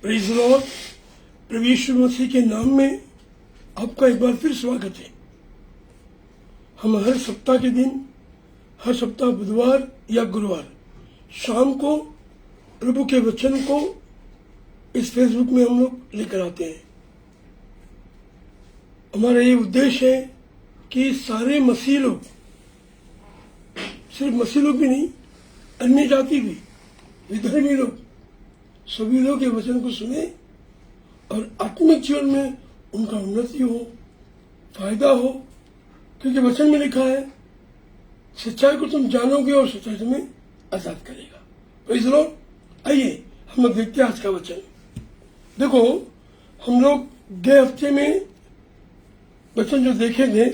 Praise the lord. प्रभु यीशु मसीह के नाम में आपका एक बार फिर स्वागत है। हम हर सप्ताह के दिन, हर सप्ताह बुधवार या गुरुवार शाम को प्रभु के वचन को इस फेसबुक में हम लोग लेकर आते हैं। हमारा ये उद्देश्य है कि सारे मसीह लोग, सिर्फ मसीह लोग भी नहीं, अन्य जाति भी, विधर्मी लोग, सभी लोग ये वचन को सुने और आत्मिक जीवन में उनका उन्नति हो, फायदा हो। क्योंकि वचन में लिखा है, सच्चाई को तुम जानोगे और सच्चाई तुम्हें आजाद करेगा। तो इस लोग आइए हम लोग देखते हैं आज का वचन। देखो, हम लोग गए हफ्ते में वचन जो देखे थे,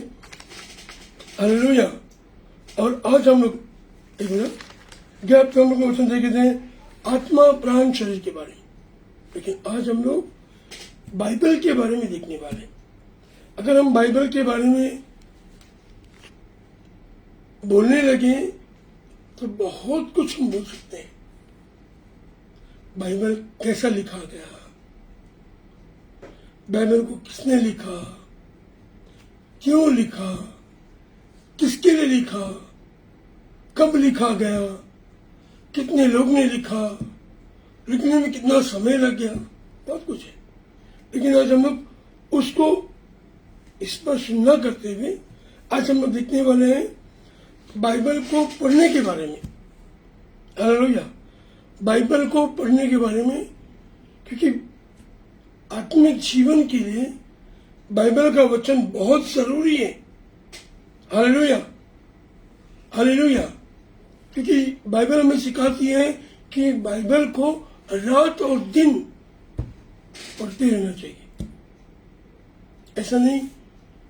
हालेलुया, और आज हम लोग एक मिनट, गए हफ्ते हम लोग वचन देखे थे आत्मा, प्राण, शरीर के बारे में। लेकिन आज हम लोग बाइबल के बारे में देखने वाले। अगर हम बाइबल के बारे में बोलने लगे तो बहुत कुछ हम बोल सकते हैं। बाइबल कैसा लिखा गया, बाइबल को किसने लिखा, क्यों लिखा, किसके लिए लिखा, कब लिखा गया, कितने लोग ने लिखा, लिखने में कितना समय लग गया, बहुत कुछ है। लेकिन आज हम लोग उसको स्पर्श न करते हुए आज हम लोग देखने वाले हैं बाइबल को पढ़ने के बारे में। हालेलुया, बाइबल को पढ़ने के बारे में, क्योंकि आत्मिक जीवन के लिए बाइबल का वचन बहुत जरूरी है। हालेलुया, हालेलुया, क्योंकि बाइबल हमें सिखाती है कि बाइबल को रात और दिन पढ़ते रहना चाहिए। ऐसा नहीं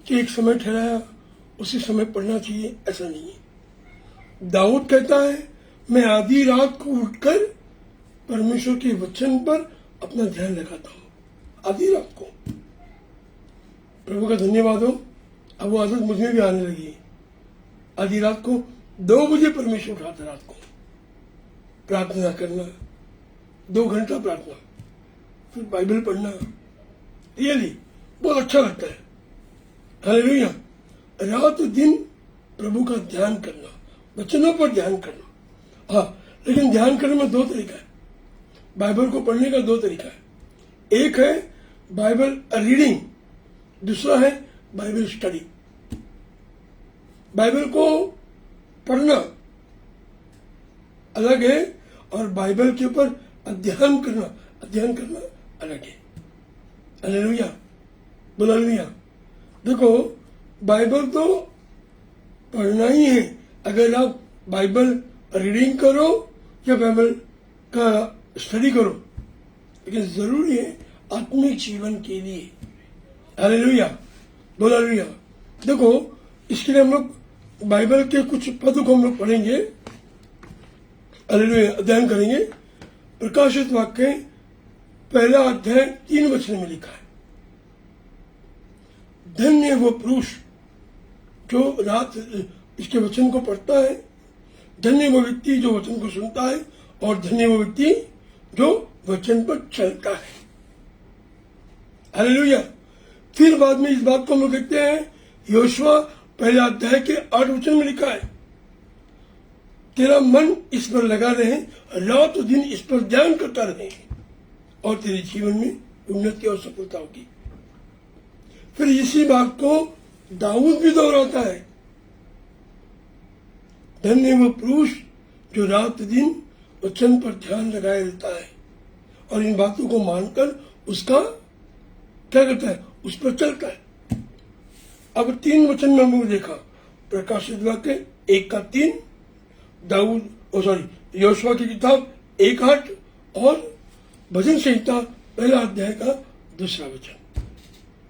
कि एक समय ठहराया उसी समय पढ़ना चाहिए, ऐसा नहीं है। दाऊद कहता है, मैं आधी रात को उठकर परमेश्वर के वचन पर अपना ध्यान लगाता हूं। आधी रात को। प्रभु का धन्यवाद हो, अब वो आदत मुझे भी आने लगी है। आधी रात को 2 बजे परमेश्वर उठाता, रात को प्रार्थना करना, 2 घंटा प्रार्थना, फिर बाइबल पढ़ना, रियली बहुत अच्छा लगता है। हालेलुया, रात दिन प्रभु का ध्यान करना, वचनों पर ध्यान करना। हाँ, लेकिन ध्यान करने में 2 तरीका है। बाइबल को पढ़ने का 2 तरीका है। एक है बाइबल रीडिंग, दूसरा है बाइबल स्टडी। बाइबल को पढ़ना अलग है और बाइबल के ऊपर अध्ययन करना अलग है। हालेलुया, बोलो हालेलुया। देखो, बाइबल तो पढ़ना ही है। अगर आप बाइबल रीडिंग करो या बाइबल का स्टडी करो, लेकिन जरूरी है आत्मिक जीवन के लिए। हालेलुया, बोलो हालेलुया। देखो, इसके लिए हम लोग बाइबल के कुछ पद को हम लोग पढ़ेंगे, हालेलुया, अध्ययन करेंगे। प्रकाशित वाक्य 1 अध्याय 3 वचन में लिखा है, धन्य वो पुरुष जो रात इसके वचन को पढ़ता है, धन्य वो व्यक्ति जो वचन को सुनता है, और धन्य वो व्यक्ति जो वचन पर चलता है। हालेलुया। फिर बाद में इस बात को हम लोग देखते हैं, योशुआ 1 अध्याय के 8 वचन में लिखा है, तेरा मन इस पर लगा रहे, रात दिन इस पर ध्यान करता रहे, और तेरे जीवन में उन्नति और सफलता होगी। फिर इसी बात को दाऊद भी दोहराता है, धन्य वो पुरुष जो रात दिन वचन पर ध्यान लगाए रहता है और इन बातों को मानकर उसका क्या करता है, उस पर चलता है। अब 3 वचन में हमने देखा, प्रकाशित वाक्य 1:3, योशुआ की किताब 1:8 और भजन संहिता 1 अध्याय का 2 वचन।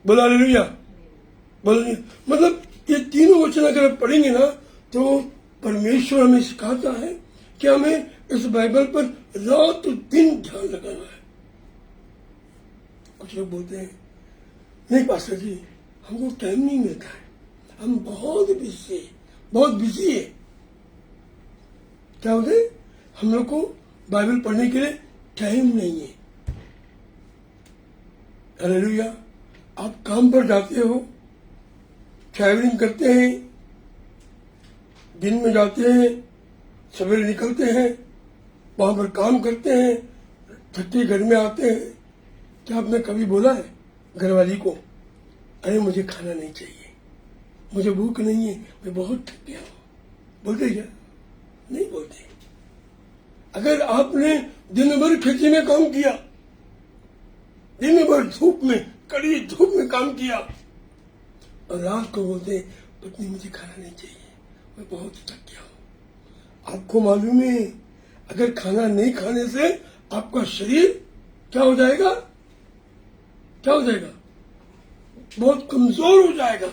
बोला हालेलुया, बोला। मतलब ये तीनों वचन अगर आप पढ़ेंगे ना, तो परमेश्वर हमें सिखाता है कि हमें इस बाइबल पर रात दिन ध्यान लगाना है। कुछ लोग बोलते हैं, नहीं पास्टर जी, हमको टाइम नहीं मिलता है, हम बहुत बिजी है। क्या होते, हम लोग को बाइबल पढ़ने के लिए टाइम नहीं है। हालेलुया। आप काम पर जाते हो, ट्रैवलिंग करते हैं, दिन में जाते हैं, सवेरे निकलते हैं, वहां पर काम करते हैं, थके घर में आते हैं। क्या आपने कभी बोला है घरवाली को, अरे मुझे खाना नहीं चाहिए, मुझे भूख नहीं है, मैं बहुत थक गया हूं? बोलते क्या? नहीं बोलते। अगर आपने दिन भर खेती में काम किया, दिन भर धूप में, कड़ी धूप में काम किया, और रात को बोलते पत्नी मुझे खाना नहीं चाहिए, मैं बहुत थक गया हूं। आपको मालूम है अगर खाना नहीं खाने से आपका शरीर क्या हो जाएगा? क्या हो जाएगा? बहुत कमजोर हो जाएगा।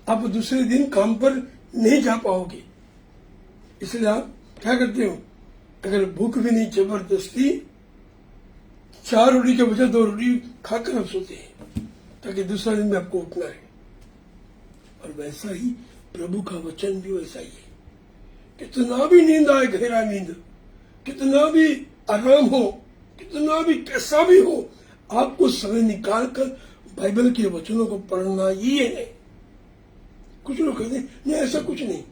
आप दूसरे दिन काम पर नहीं जा पाओगे। इसलिए आप क्या करते हो? अगर भूख भी नहीं, जबरदस्ती 4 रोटी के बजाय 2 रोटी खाकर आप सोते हैं, ताकि दूसरा दिन में आपको उठना है। और वैसा ही प्रभु का वचन भी वैसा ही है। कितना भी नींद आए, गहरा नींद, कितना भी आराम हो, कितना भी कैसा भी हो, आपको समय निकाल कर बाइबल के वचनों को पढ़ना ही है। कुछ लोग कहते हैं नहीं ऐसा कुछ नहीं,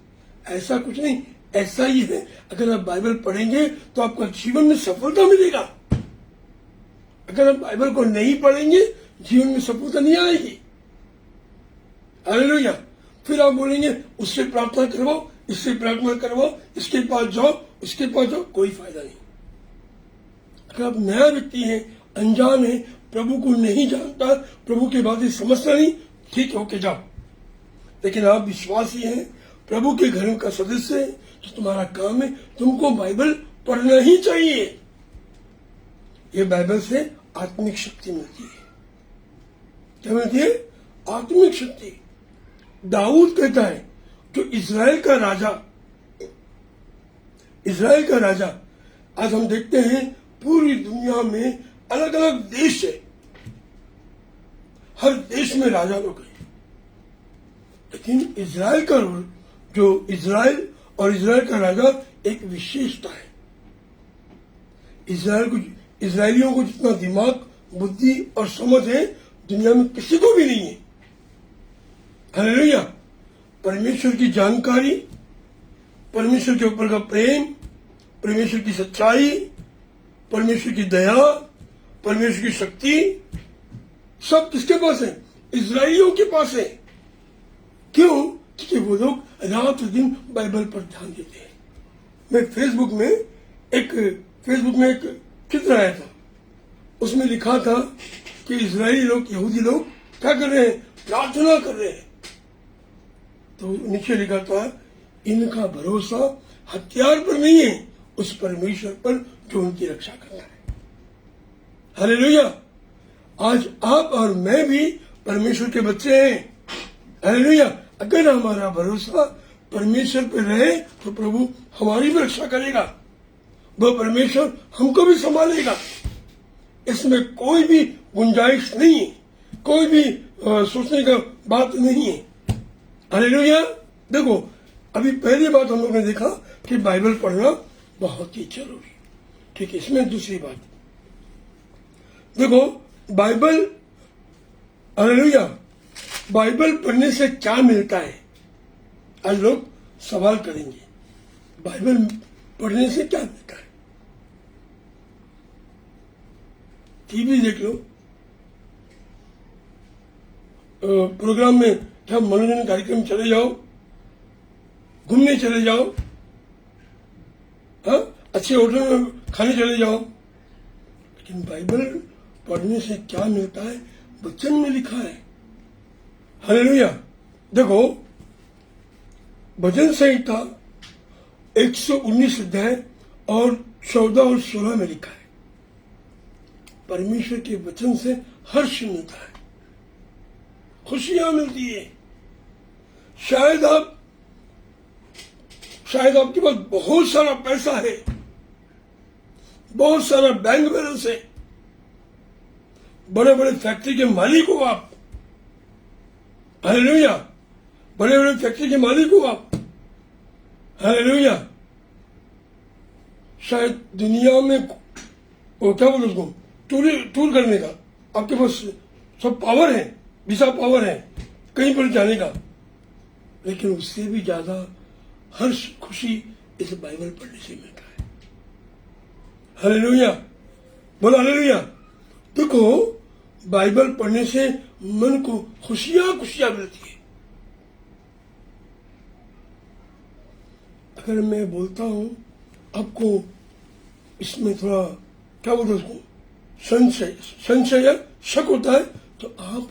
ऐसा कुछ नहीं, ऐसा ही है। अगर आप बाइबल पढ़ेंगे तो आपका जीवन में सफलता मिलेगा। अगर आप बाइबल को नहीं पढ़ेंगे जीवन में सफलता नहीं आएगी। हालेलुया। फिर आप बोलेंगे उससे प्रार्थना करवाओ, इससे प्रार्थना करवाओ, इसके पास जाओ, उसके पास जाओ, कोई फायदा नहीं। अगर आप नया व्यक्ति हैं, अनजान है, प्रभु को नहीं जानता, प्रभु की बातें समझता नहीं, ठीक होके जाओ। लेकिन आप विश्वासी हैं, प्रभु के घर का सदस्य है, तो तुम्हारा काम है, तुमको बाइबल पढ़ना ही चाहिए। ये बाइबल से आत्मिक शक्ति मिलती है। क्या मिलती है? आत्मिक शक्ति। दाऊद कहता है जो इजराइल का राजा, आज हम देखते हैं पूरी दुनिया में अलग अलग देश है, हर देश में राजा लोग हैं, लेकिन इजराइल का राजा एक विशेषता है। इजरायलियों को जितना दिमाग, बुद्धि और समझ है दुनिया में किसी को भी नहीं है। हालेलुया। परमेश्वर की जानकारी, परमेश्वर के ऊपर का प्रेम, परमेश्वर की सच्चाई, परमेश्वर की दया, परमेश्वर की शक्ति, सब किसके पास है? इजरायलियों के पास है। क्यों? क्योंकि वो लोग रात दिन बाइबल पर ध्यान देते हैं। मैं फेसबुक में एक चित्र आया था, उसमें लिखा था कि इजरायली लोग, यहूदी लोग क्या कर रहे हैं? प्रार्थना कर रहे हैं। तो नीचे लिखा था इनका भरोसा हथियार पर नहीं है, उस परमेश्वर पर जो उनकी रक्षा करता है। हालेलुया। आज आप और मैं भी परमेश्वर के बच्चे हैं। हालेलुया। अगर हमारा भरोसा परमेश्वर पर रहे तो प्रभु हमारी भी रक्षा करेगा, वो परमेश्वर हमको भी संभालेगा। इसमें कोई भी गुंजाइश नहीं है, कोई भी सोचने का बात नहीं है। हालेलुया। देखो, अभी पहली बात हम लोग ने देखा कि बाइबल पढ़ना बहुत ही जरूरी। ठीक है, इसमें दूसरी बात देखो, बाइबल, हालेलुया, बाइबल पढ़ने से क्या मिलता है? आज लोग सवाल करेंगे, बाइबल पढ़ने से क्या मिलता है? टीवी देख लो, प्रोग्राम में क्या मनोरंजन कार्यक्रम चले जाओ, घूमने चले जाओ, हाँ, अच्छे होटल में खाने चले जाओ, लेकिन बाइबल पढ़ने से क्या मिलता है? वचन में लिखा है। हालेलुया। देखो, भजन संहिता 119 अध्याय और 14 और 16 में लिखा है, परमेश्वर के वचन से हर्ष मिलता है, खुशियां मिलती है। शायद आपके पास बहुत सारा पैसा है, बहुत सारा बैंक बैलेंस है, बड़े बड़े फैक्ट्री के मालिक हो आप। हालेलुया। बड़े बड़े फैक्ट्री के मालिक हो आप। हालेलुया। शायद दुनिया में वो क्या बोलो उसको, टूर करने का, आपके पास सब पावर है, विसा पावर है कहीं पर जाने का, लेकिन उससे भी ज्यादा हर्ष खुशी इस बाइबल पढ़ने से मिलता है। हालेलुया, बोलो हालेलुया। देखो, बाइबल पढ़ने से मन को खुशियां खुशियां मिलती है। अगर मैं बोलता हूं आपको इसमें थोड़ा क्या बोलते उसको संशय या शक होता है, तो आप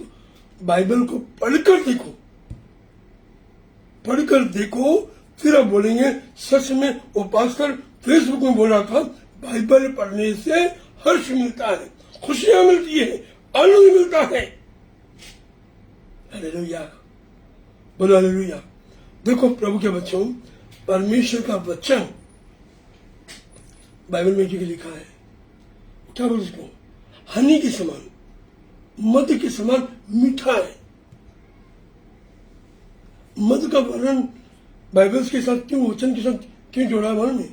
बाइबल को पढ़कर देखो, फिर आप बोलेंगे सच में वो पास्टर फेसबुक में बोल रहा था, बाइबल पढ़ने से हर्ष मिलता है, खुशियां मिलती है, आनंद मिलता है। हालेलुया, बोलो हालेलुया। देखो प्रभु के बच्चों, परमेश्वर का वचन बाइबल में जो लिखा है, क्या बोलते उसको, हनी के समान, मध के समान मीठा है। मध का वर्णन बाइबल के साथ क्यों, वचन के साथ क्यों जोड़ा है मालूम है?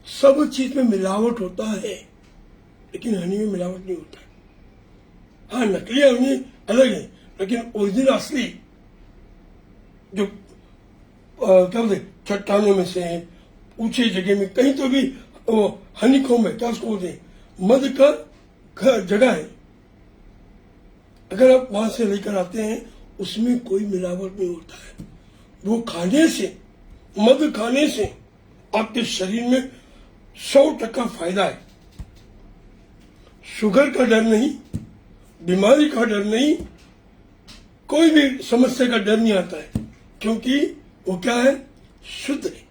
सब चीज में मिलावट होता है, लेकिन हनी में मिलावट नहीं होता है। हाँ, नकली हनी अलग है, लेकिन ओरिजिनल असली जो क्या बोलते चट्टानों में से, ऊंचे जगह में, कहीं तो भी वो हनी कॉम्ब है, क्या उसको बोलते हैं, मध का घर जगह है। अगर आप वहां से लेकर आते हैं, उसमें कोई मिलावट नहीं होता है। वो खाने से, मध खाने से आपके शरीर में 100% फायदा है। शुगर का डर नहीं, बीमारी का डर नहीं, कोई भी समस्या का डर नहीं आता है, क्योंकि वो क्या है, शुद्ध है।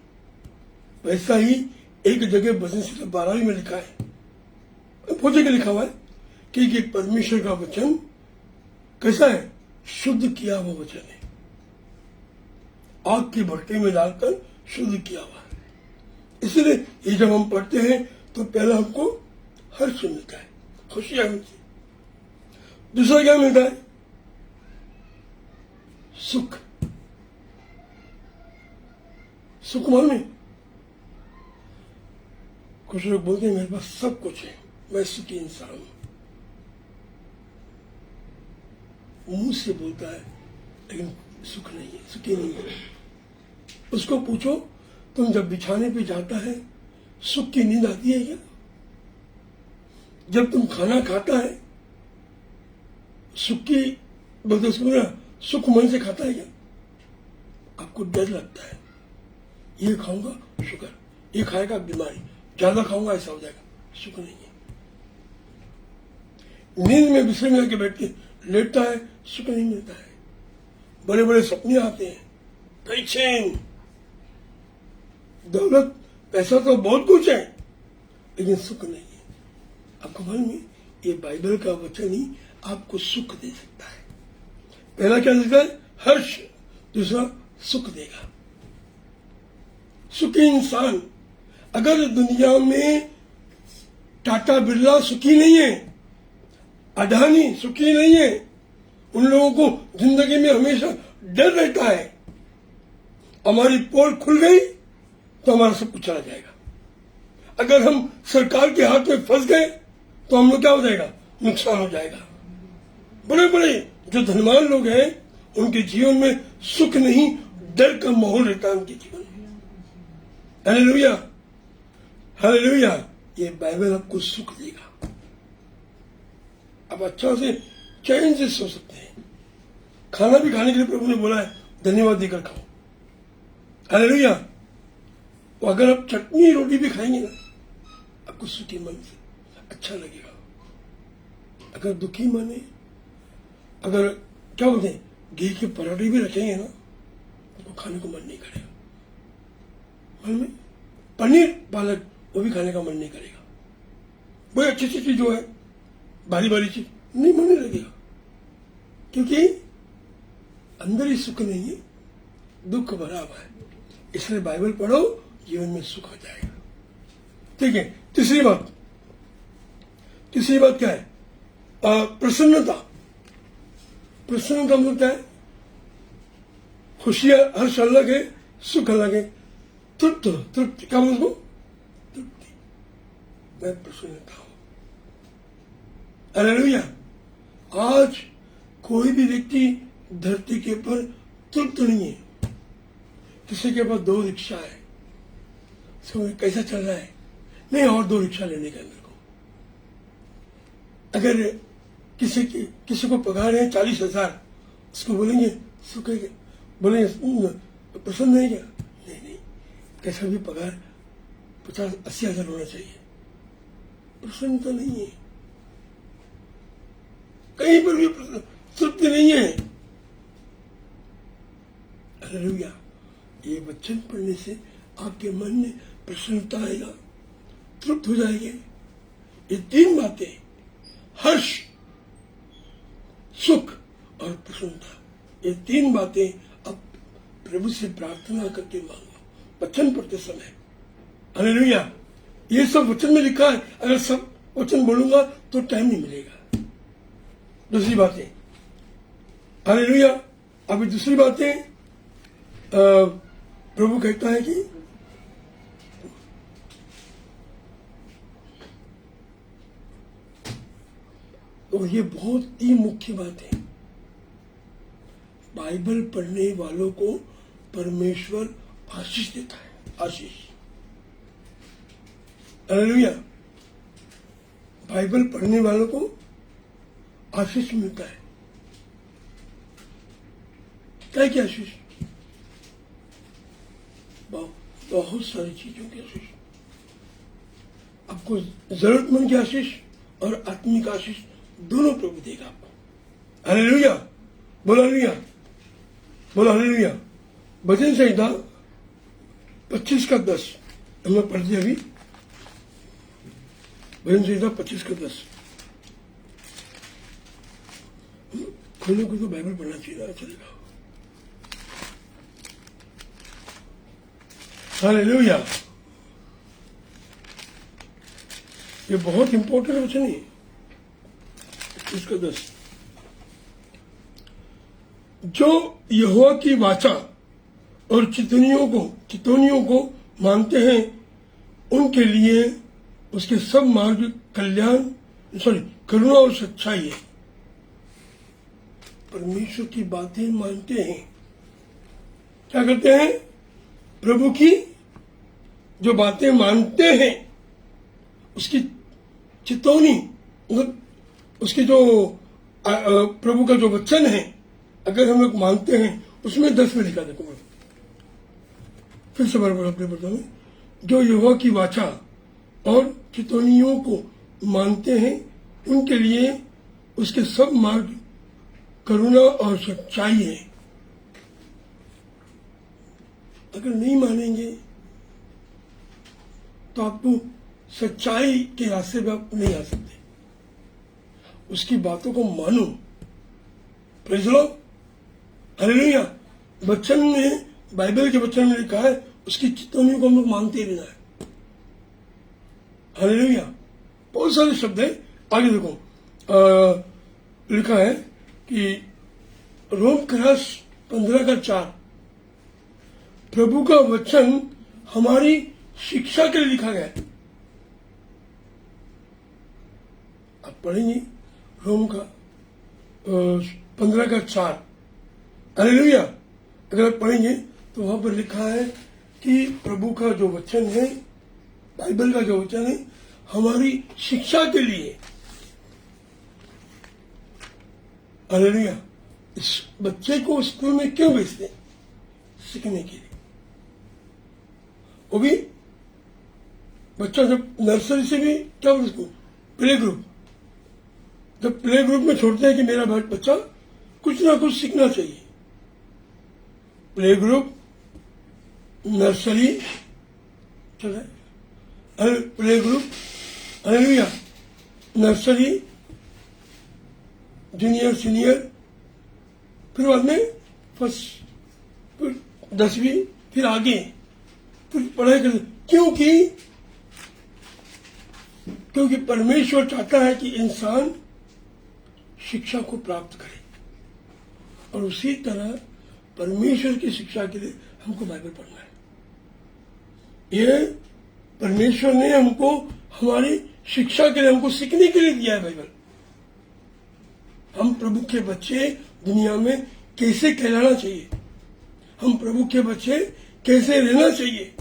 वैसा ही एक जगह भजन संहिता 12 में लिखा है, बहुत जगह लिखा हुआ है कि परमेश्वर का वचन कैसा है, शुद्ध किया हुआ वचन है, आग की भट्टी में डालकर शुद्ध किया हुआ है। इसलिए ये जब हम पढ़ते हैं तो पहला हमको हर्ष मिलता है, खुशियां मिलती है। दूसरा क्या मिलता है, सुख। सुख मालूम है, कुछ लोग बोलते हैं मेरे पास सब कुछ है, मैं सुखी इंसान हूं। मुंह से बोलता है, लेकिन सुख नहीं है, सुखी नहीं है। उसको पूछो, तुम जब बिछाने पे जाता है, सुख की नींद आती है क्या? जब तुम खाना खाता है, सुख की बोलते सुख मन से खाता है क्या? आपको डर लगता है, ये खाऊंगा शुगर, ये खाएगा बीमारी, ज्यादा खाऊंगा ऐसा हो जाएगा, सुख नहीं है। नींद में बिस्तर में आके बैठ के लेटता है, सुख नहीं मिलता है। बड़े बड़े सपने आते हैं, पैसे, दौलत, पैसा तो बहुत कुछ है, लेकिन सुख नहीं है। आपको मालूम है, ये बाइबल का वचन ही आपको सुख दे सकता है। पहला क्या देता है, हर्ष, दूसरा सुख देगा। सुखी इंसान, अगर दुनिया में टाटा बिरला सुखी नहीं है, अडानी सुखी नहीं है, उन लोगों को जिंदगी में हमेशा डर रहता है, हमारी पोल खुल गई तो हमारा सब कुछ चला जाएगा। अगर हम सरकार के हाथ में फंस गए तो हम लोग क्या हो जाएगा, नुकसान हो जाएगा। बड़े बड़े जो धनवान लोग हैं, उनके जीवन में सुख नहीं, डर का माहौल रहता है उनके जीवन में। Hallelujah, hallelujah. ये बाइबल आपको सुख देगा, आप अच्छा से चैन से सो सकते हैं। खाना भी खाने के लिए प्रभु ने बोला है, धन्यवाद देकर खाओ। हालेलुया। तो अगर आप चटनी रोटी भी खाएंगे ना, आपको सुखी मन से अच्छा लगेगा। अगर दुखी मन है, अगर क्या बोलते हैं, घी के पराठे भी रखेंगे ना, तो खाने को मन नहीं करेगा। मालूम है, पनीर पालक वो भी खाने का मन नहीं करेगा। वही अच्छी अच्छी चीज जो है, भारी भारी चीज नहीं, मन नहीं लगेगा, क्योंकि अंदर ही सुख नहीं है, दुख भरा हुआ है। इसलिए बाइबल पढ़ो, जीवन में सुख हो जाएगा। ठीक है। तीसरी बात क्या है, प्रसन्नता। प्रसन्नता मतलब क्या है, खुशियां, हर्ष अलग है, सुख अलग है। तृप्ति क्या बोलते, तृप्ति, मैं प्रसन्नता हूं। हालेलुया। आज कोई भी व्यक्ति धरती के ऊपर तृप्त नहीं है। किसी के पास 2 रिक्शा है, समझ कैसा चल रहा है, नहीं और 2 रिक्शा लेने का मेरे को। अगर किसी को पगार है 40,000, उसको बोलेंगे सुखेंगे, बोलेंगे पसंद नहीं क्या? नहीं, कैसा भी पगार 50-80 हजार होना चाहिए। प्रसन्न तो नहीं है, कहीं पर भी तृप्ति नहीं है। हालेलुया। ये वचन पढ़ने से आपके मन में प्रसन्नता आएगा, तृप्त हो जाएंगे। ये 3 बातें, हर्ष, सुख और प्रसन्नता, ये 3 बातें आप प्रभु से प्रार्थना करके मांगो वचन पढ़ते समय। हालेलुया। ये सब वचन में लिखा है, अगर सब वचन बोलूंगा तो टाइम नहीं मिलेगा। दूसरी बातें, हालेलुया। अभी दूसरी बातें, प्रभु कहता है कि और ये बहुत ही मुख्य बात है, बाइबल पढ़ने वालों को परमेश्वर आशीष देता है, आशीष। हालेलुया। बाइबल पढ़ने वालों को आशीष मिलता है। क्या आशीष? बहुत सारी चीजों की आशीष। आपको जरूरतमंद की आशीष और आत्मिक आशीष दोनों प्रभु देगा आपको। हालेलुया। बोलो हालेलुया, बोलो हालेलुया। भजन संहिता 25:10 हमने पढ़ दिया अभी। भजन संहिता 25:10 खोलने को तो बाइबल पढ़ना चाहिए, चलेगा। हालेलुया। ये बहुत इंपॉर्टेंट वचन है। 25:10 जो यहोवा की वाचा और चितौनियों को मानते हैं, उनके लिए उसके सब मार्ग करुणा और सच्चाई है। परमेश्वर की बातें मानते हैं, क्या करते हैं? प्रभु की जो बातें मानते हैं, उसकी चितौनी, उसकी जो प्रभु का जो वचन है, अगर हम लोग मानते हैं, उसमें 10 में लिखा, देखो मैं फिर से बार अपने पढ़ता हूं। जो यहोवा की वाचा और चितौनियों को मानते हैं, उनके लिए उसके सब मार्ग करुणा और सच्चाई है। अगर नहीं मानेंगे तो आपको सच्चाई के रास्ते पे आप नहीं आ सकते। उसकी बातों को मानो। Praise the Lord. हालेलुया। वचन में, बाइबल के वचन में लिखा है, उसकी चितौनियों को हम लोग मानते रहना है। हालेलुया। बहुत सारे शब्द है। आगे देखो, लिखा है कि रोम 15:4 प्रभु का वचन हमारी शिक्षा के लिए लिखा गया है। आप पढ़ेंगे रोम का 15:4। हालेलुया। अगर आप पढ़ेंगे तो वहां पर लिखा है कि प्रभु का जो वचन है, बाइबल का जो वचन है, हमारी शिक्षा के लिए। हालेलुया। इस बच्चे को स्कूल में क्यों भेजते हैं? सीखने के लिए। वो भी बच्चा जब नर्सरी से भी, क्या बोलते उसको, प्ले ग्रुप, जब प्ले ग्रुप में छोड़ते हैं कि मेरा बच्चा कुछ ना कुछ सीखना चाहिए। प्ले ग्रुप, नर्सरी चले, play group, hallelujah, nursery, junior, senior, फिर बाद में फर्स्ट, फिर 10वीं, फिर आगे, फिर पढ़ाई कर। क्योंकि परमेश्वर चाहता है कि इंसान शिक्षा को प्राप्त करे, और उसी तरह परमेश्वर की शिक्षा के लिए हमको बाइबल पढ़ना है। ये परमेश्वर ने हमको हमारी शिक्षा के लिए, हमको सीखने के लिए दिया है बाइबल। हम प्रभु के बच्चे दुनिया में कैसे कहलाना चाहिए, हम प्रभु के बच्चे कैसे रहना चाहिए,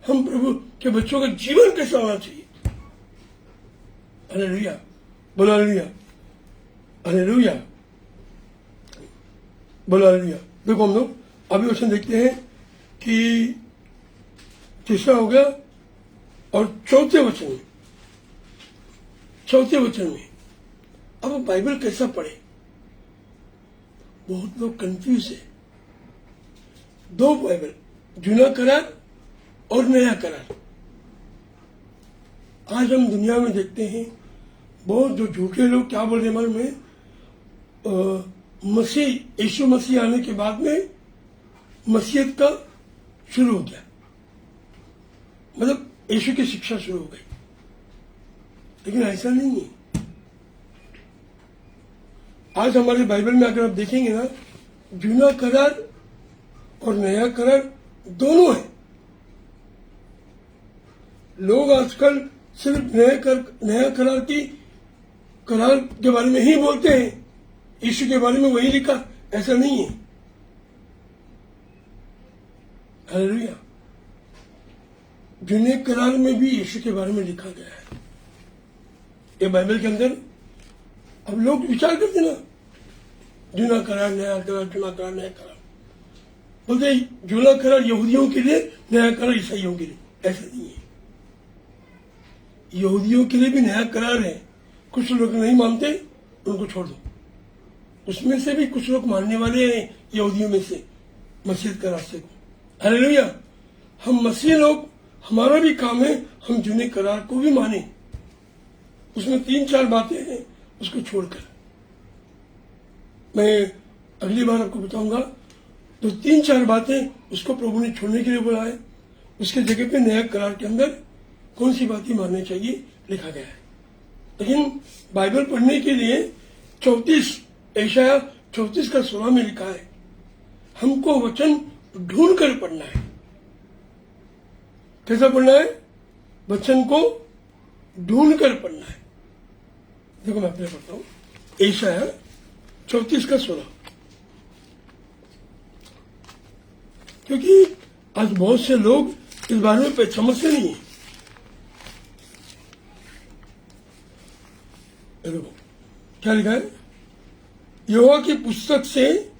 हम प्रभु के बच्चों का जीवन कैसा होना चाहिए। हालेलुया, बोलो हालेलुया, हालेलुया, बोलो हालेलुया। देखो हम लोग अभी वचन देखते हैं कि तीसरा हो गया और चौथे वचन में अब बाइबल कैसा पढ़े। बहुत लोग कंफ्यूज है। दो बाइबल, जूना करार और नया करार। आज हम दुनिया में देखते हैं बहुत जो झूठे लोग क्या बोल रहे मालूम है, मसीह यीशु मसीह आने के बाद में मसीहत का शुरू हो गया, मतलब यीशु की शिक्षा शुरू हो गई। लेकिन ऐसा नहीं है। आज हमारे बाइबल में अगर आप देखेंगे ना, जूना करार और नया करार दोनों है। लोग आजकल सिर्फ नया करार के बारे में ही बोलते हैं, यीशु के बारे में वही लिखा, ऐसा नहीं है। हालेलुया। जूने करार में भी यीशु के बारे में लिखा गया है ये बाइबल के अंदर। अब लोग विचार करते ना, जूना करार नया करार, जूना करार नया करार, बोलते जूना करार यहूदियों के लिए, नया करार ईसाइयों के लिए। ऐसा नहीं है। यहूदियों के लिए भी नया करार है। कुछ लोग नहीं मानते, उनको छोड़ दो। उसमें से भी कुछ लोग मानने वाले हैं, यहूदियों में से, मसीहत का रास्ते को। हालेलुया। हम मसीह लोग, हमारा भी काम है हम जूने करार को भी माने। उसमें 3-4 बातें हैं, उसको छोड़कर मैं अगली बार आपको बताऊंगा। तो 3-4 बातें उसको प्रभु ने छोड़ने के लिए बोला है। उसके जगह पे नया करार के अंदर कौन सी बातें माननी चाहिए लिखा गया है। लेकिन बाइबल पढ़ने के लिए 34 का 16 में लिखा है, हमको वचन ढूंढ कर पढ़ना है। कैसा पढ़ना है? वचन को ढूंढ कर पढ़ना है। देखो मैं अपने पढ़ता हूं, यशायाह 34 का 16। क्योंकि आज बहुत से लोग इस बारे में समझते नहीं है। देखो क्या लिखा है, यहोवा की पुस्तक से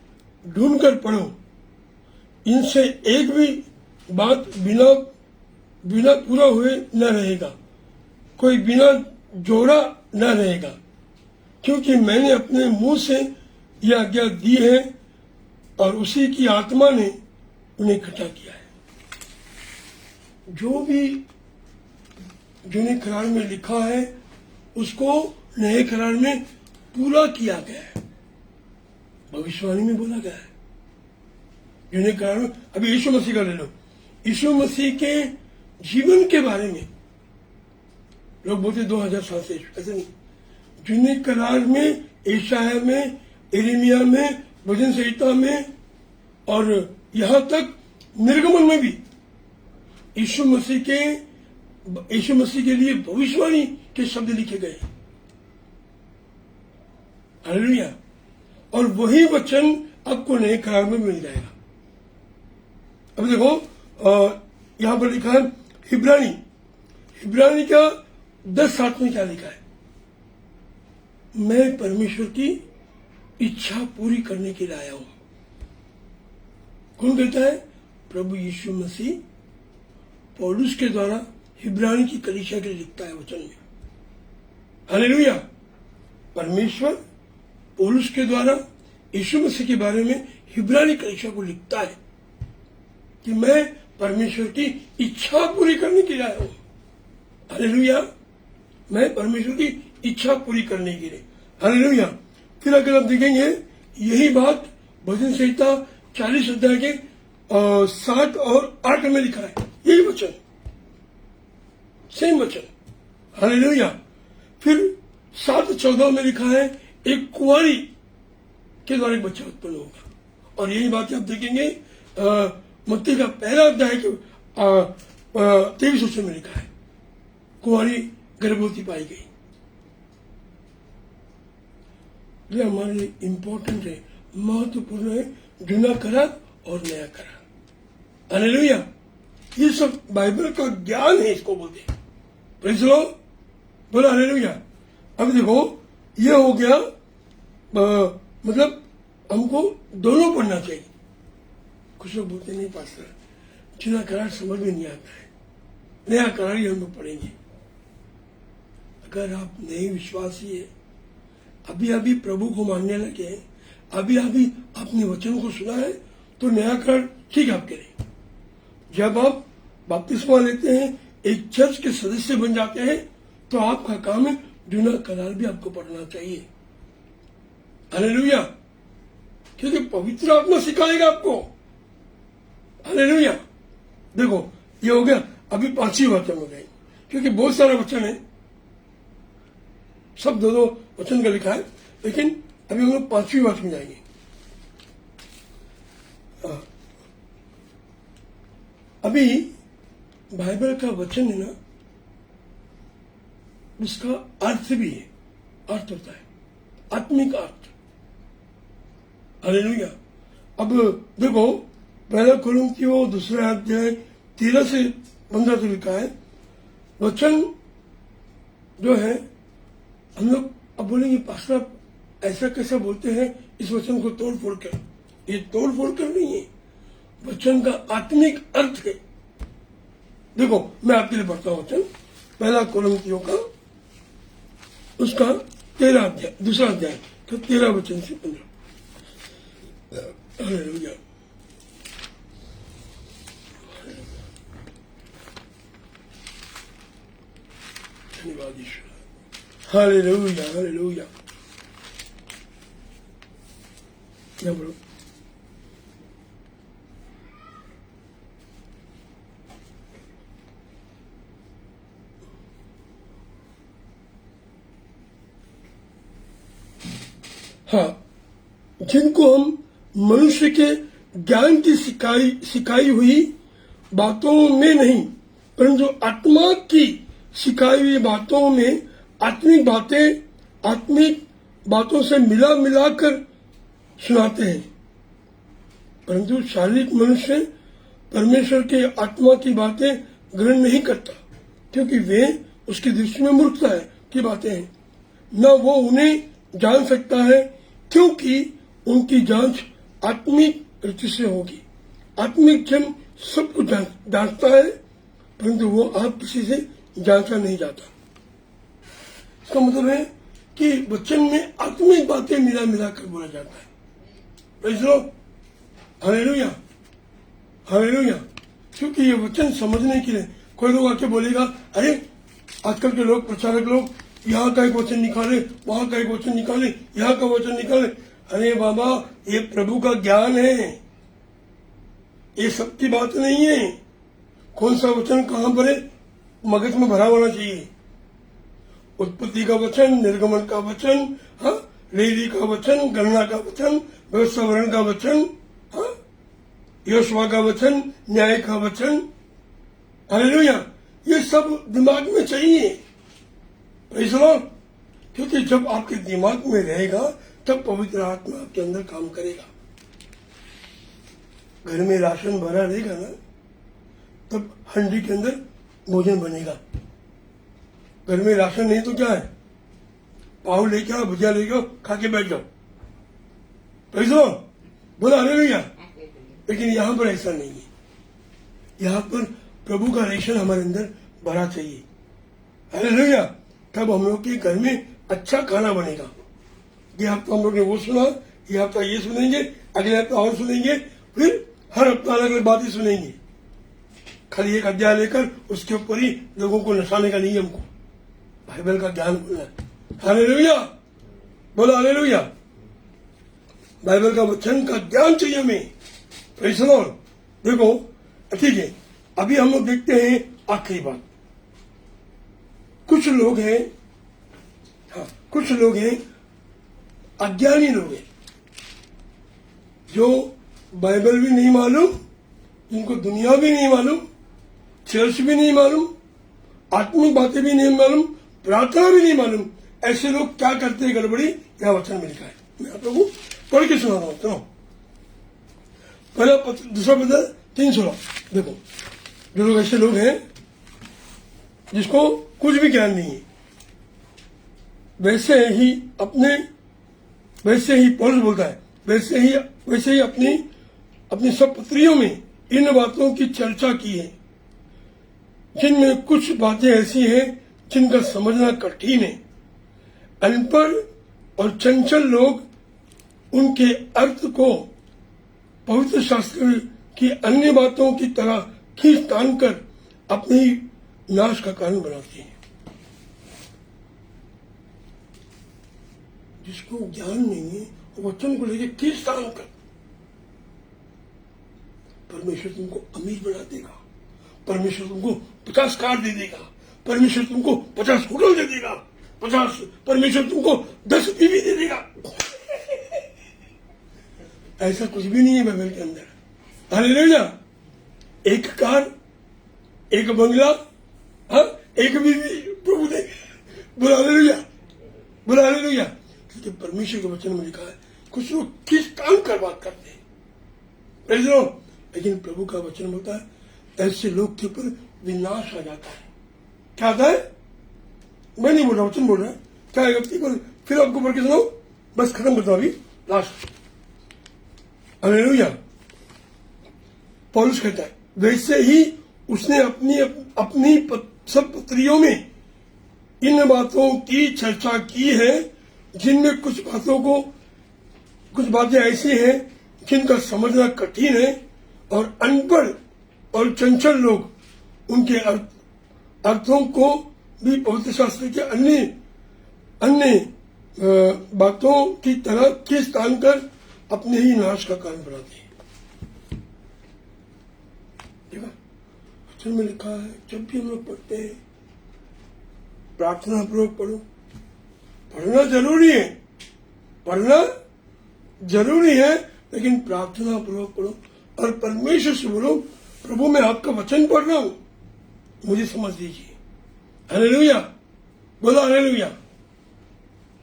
ढूंढ कर पढ़ो, इनसे एक भी बात बिना पूरा हुए न रहेगा, कोई बिना जोड़ा न रहेगा, क्योंकि मैंने अपने मुंह से यह आज्ञा दी है और उसी की आत्मा ने उन्हें इकट्ठा किया है। जो भी जूने करार में लिखा है उसको नए करार में पूरा किया गया है। भविष्यवाणी में बोला गया है जूने करार में। अभी यीशु मसीह का ले लो, यीशु मसीह के जीवन के बारे में लोग बोलते 2000 साल से, ऐसे नहीं। जूने करार में, यशायाह में, यिर्मयाह में, भजन संहिता में और यहां तक निर्गमन में भी यीशु मसीह के लिए भविष्यवाणी के शब्द लिखे गए। हालेलुया। और वही वचन आपको नए करार में मिल जाएगा। अब देखो यहां पर लिखा है हिब्रानी का 10:7 में क्या लिखा है, मैं परमेश्वर की इच्छा पूरी करने के लिए आया हूं। कौन कहता है? प्रभु यीशु मसीह पौलुस के द्वारा हिब्रानी की कलीसिया के लिए लिखता है वचन में। हालेलुया। परमेश्वर पौलुस के द्वारा यीशु मसीह के बारे में हिब्रानी कलीसिया को लिखता है कि मैं परमेश्वर की इच्छा पूरी करने के लिए आया हूं। हालेलुया। मैं परमेश्वर की इच्छा पूरी करने के लिए। हालेलुया। फिर अगर आप देखेंगे यही बात भजन संहिता 40 अध्याय के 7 और 8 में लिखा है, यही वचन, सेम वचन। हालेलुया। फिर 7:14 में लिखा है एक कुंवारी के द्वारा एक बच्चा उत्पन्न होगा। और यही बात आप देखेंगे मत्ती का 1 अध्याय के 23 वचन में लिखा है, कुंवारी गर्भवती पाई गई। ये हमारे लिए इम्पोर्टेंट है, महत्वपूर्ण है, जूना करार और नया करार। हालेलुया। ये सब बाइबल का ज्ञान है, इसको बोलते हैं। प्रेज़ द लॉर्ड, बोलो हालेलुया। अब देखो, ये हो गया, मतलब हमको दोनों पढ़ना चाहिए। कुछ लोग बोलते नहीं पास्टर, जूना करार समझ में नहीं आता है, नया करार ही हम लोग पढ़ेंगे। अगर आप नए विश्वासी है, अभी अभी प्रभु को मानने लगे हैं, अभी अभी आपने वचन को सुना है, तो नया करार ठीक आप करें। जब आप बपतिस्मा लेते हैं, एक चर्च के सदस्य बन जाते हैं, तो आपका काम है जूना करार भी आपको पढ़ना चाहिए। हालेलुया। क्योंकि पवित्र आत्मा सिखाएगा आपको। हालेलुया। देखो, ये हो गया, अभी 5 वचन हो गए, क्योंकि बहुत सारा वचन है, सब दो वचन का लिखा है, लेकिन अभी हम लोग 5वीं बात में जाएंगे। अभी बाइबल का वचन है ना, उसका अर्थ भी है, अर्थ होता है, आत्मिक अर्थ। हालेलुया। अब देखो, पहला कुरिन्थियों 2 अध्याय 13 से 15 से लिखा है, वचन जो है, हम लोग अब बोलेंगे पास्टर ऐसा कैसा बोलते हैं इस वचन को तोड़ फोड़ कर। ये तोड़ फोड़ कर नहीं है, वचन का आत्मिक अर्थ है। देखो, मैं आपके लिए पढ़ता हूं वचन, पहला कुरिन्थियों का उसका 13 अध्याय, 2 अध्याय तो 13 वचन से 15। हालेलुया। धन्यवाद ईश्वर। Hallelujah, hallelujah. क्या बोलो? हाँ, जिनको हम मनुष्य के ज्ञान की सिखाई हुई बातों में नहीं, परंतु आत्मा की सिखाई हुई बातों में आत्मिक बातों से मिलाकर सुनाते हैं। परंतु शारीरिक मनुष्य परमेश्वर के आत्मा की बातें ग्रहण नहीं करता, क्योंकि वे उसकी दृष्टि में मूर्खता है की बातें हैं, न वो उन्हें जान सकता है, क्योंकि उनकी जांच आत्मिक रीति से होगी। आत्मिक जन सब कुछ जांचता है, परंतु वो आप किसी से जांचा नहीं जाता। इसका मतलब है कि वचन में आत्मिक बातें मिला कर बोला जाता है। Praise the Lord, hallelujah, hallelujah. क्योंकि ये वचन समझने के लिए कोई लोग आके बोलेगा, अरे आजकल के लोग, प्रचारक लोग, यहाँ का एक वचन निकाले, वहां का एक वचन निकाले, यहाँ का वचन निकाले। अरे बाबा, ये प्रभु का ज्ञान है, ये सबकी बात नहीं है। कौन सा वचन कहां पर है, मगज में भरा होना चाहिए। उत्पत्ति का वचन, निर्गमन का वचन, हाँ, लेवी का वचन, गणना का वचन, व्यवस्थावरण का वचन, हाँ, योशुआ का वचन, न्याय का वचन। हालेलुया। ये सब दिमाग में चाहिए। Praise the Lord. क्योंकि जब आपके दिमाग में रहेगा, तब पवित्र आत्मा आपके अंदर काम करेगा। घर में राशन भरा रहेगा ना, तब हंडी के अंदर भोजन बनेगा। घर में राशन नहीं तो क्या है, पाव लेके आओ, भुजिया लेके आओ, खा के बैठ जाओ। प्रेज़ द लॉर्ड, बोला हालेलुया। लेकिन यहाँ पर ऐसा नहीं है। यहाँ पर प्रभु का रेशन हमारे अंदर भरा चाहिए। हालेलुया। तब हम लोग के घर में अच्छा खाना बनेगा। ये हफ्ता हम लोग ने वो सुना, ये हफ्ता ये सुनेंगे, अगले हफ्ता और सुनेंगे, फिर हर हफ्ता अलग अलग बातें सुनेंगे। खाली एक अध्याय लेकर उसके ऊपर ही लोगों को नसाने का नहीं हमको। बाइबल का ज्ञान बोलना है। हालेलुया, बोला हालेलुया। बाइबल का वचन का ज्ञान चाहिए हमें। Praise the Lord. देखो, ठीक है, अभी हम लोग देखते हैं आखिरी बात। कुछ लोग हैं, हाँ, कुछ लोग हैं, अज्ञानी लोग हैं, जो बाइबल भी नहीं मालूम, जिनको दुनिया भी नहीं मालूम, चर्च भी नहीं मालूम, आत्मिक बातें भी नहीं मालूम, प्रार्थना भी नहीं मालूम, ऐसे लोग क्या करते हैं गड़बड़ी, यह वचन में लिखा है। मैं आप लोगों को पढ़ के सुना रहा हूं। सुनो, पहला पत्र, दूसरा पत्र 3:16। देखो, जो लोग ऐसे लोग हैं जिसको कुछ भी ज्ञान नहीं है, वैसे ही पौलुस बोलता है, वैसे ही अपनी सब पत्रियों में इन बातों की चर्चा की है, जिनमें कुछ बातें ऐसी हैं जिनका समझना कठिन है। अनपढ़ और चंचल लोग उनके अर्थ को पवित्र शास्त्र की अन्य बातों की तरह खींच तान कर अपने ही नाश का कारण बनाते हैं। जिसको ज्ञान नहीं है, वचन को लेकर खींच तान कर, परमेश्वर तुमको अमीर बना देगा, परमेश्वर तुमको 50 कार दे देगा, परमेश्वर तुमको 50 होटल दे देगा, परमेश्वर तुमको 10 बीवी दे देगा। ऐसा कुछ भी नहीं है बाइबल के अंदर। हालेलुया। एक कार, एक बंगला, हाँ, एक बीवी प्रभु दे। बोला हालेलुया। क्योंकि परमेश्वर के वचन में लिखा है, कुछ लोग किस काम कर बात करते हैं, लेकिन प्रभु का वचन होता है, ऐसे लोग के ऊपर विनाश आ जाता है। क्या आता है? मैं नहीं बोल रहा, वचन बोल रहा है। क्या है? फिर आपको पढ़ के सुनाओ, बस खत्म करता हूं अभी, लास्ट। हालेलुया। पौलुस कहता है, वैसे ही उसने अपनी सब पत्रियों में इन बातों की चर्चा की है, जिनमें कुछ बातें ऐसी हैं जिनका समझना कठिन है, और अनपढ़ और चंचल लोग उनके अर्थों को भी पवित्र शास्त्र के अन्य बातों की तरह खींच तान कर अपने ही नाश का कारण बनाते हैं। ठीक है, वचन में लिखा है, जब भी हम लोग पढ़ते हैं, प्रार्थना पूर्वक पढ़ो। पढ़ना जरूरी है, लेकिन प्रार्थना पूर्वक पढ़ो और परमेश्वर से बोलो, प्रभु मैं आपका वचन पढ़ रहा हूं, मुझे समझ दीजिए। हालेलुया। बोला हालेलुया।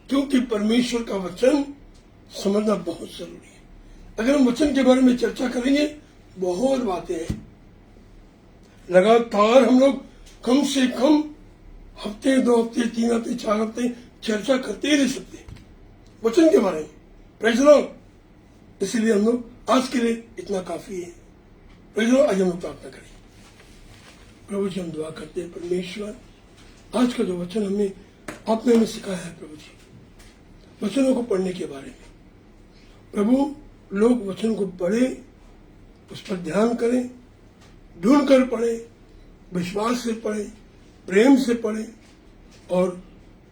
क्योंकि परमेश्वर का वचन समझना बहुत जरूरी है। अगर हम वचन के बारे में चर्चा करेंगे, बहुत बातें हैं, लगातार हम लोग कम से कम हफ्ते, 2 हफ्ते, 3 हफ्ते, 4 हफ्ते चर्चा करते ही रह सकते हैं वचन के बारे में। Praise the Lord. इसलिए हम लोग आज के लिए इतना काफी है। Praise the Lord. आज हम लोग प्रार्थना करें। प्रभु जी, हम दुआ करते हैं, परमेश्वर आज का जो वचन आपने हमें सिखाया है, प्रभु जी, वचनों को पढ़ने के बारे में, प्रभु लोग वचन को पढ़े, उस पर ध्यान करें, ढूंढ कर पढ़े, विश्वास से पढ़े, प्रेम से पढ़े, और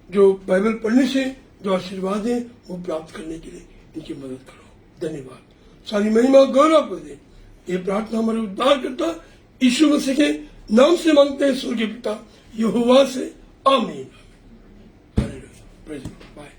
जो बाइबल पढ़ने से जो आशीर्वाद है वो प्राप्त करने के लिए इनकी मदद करो। धन्यवाद। सारी महिमा गौरव कर दे। ये प्रार्थना हमारे उद्धारकर्ता यीशु मसीह के नाम से मांगते हैं, स्वर्गीय पिता यहोवा से। आमीन। हालेलुया। Praise the lord. बाय।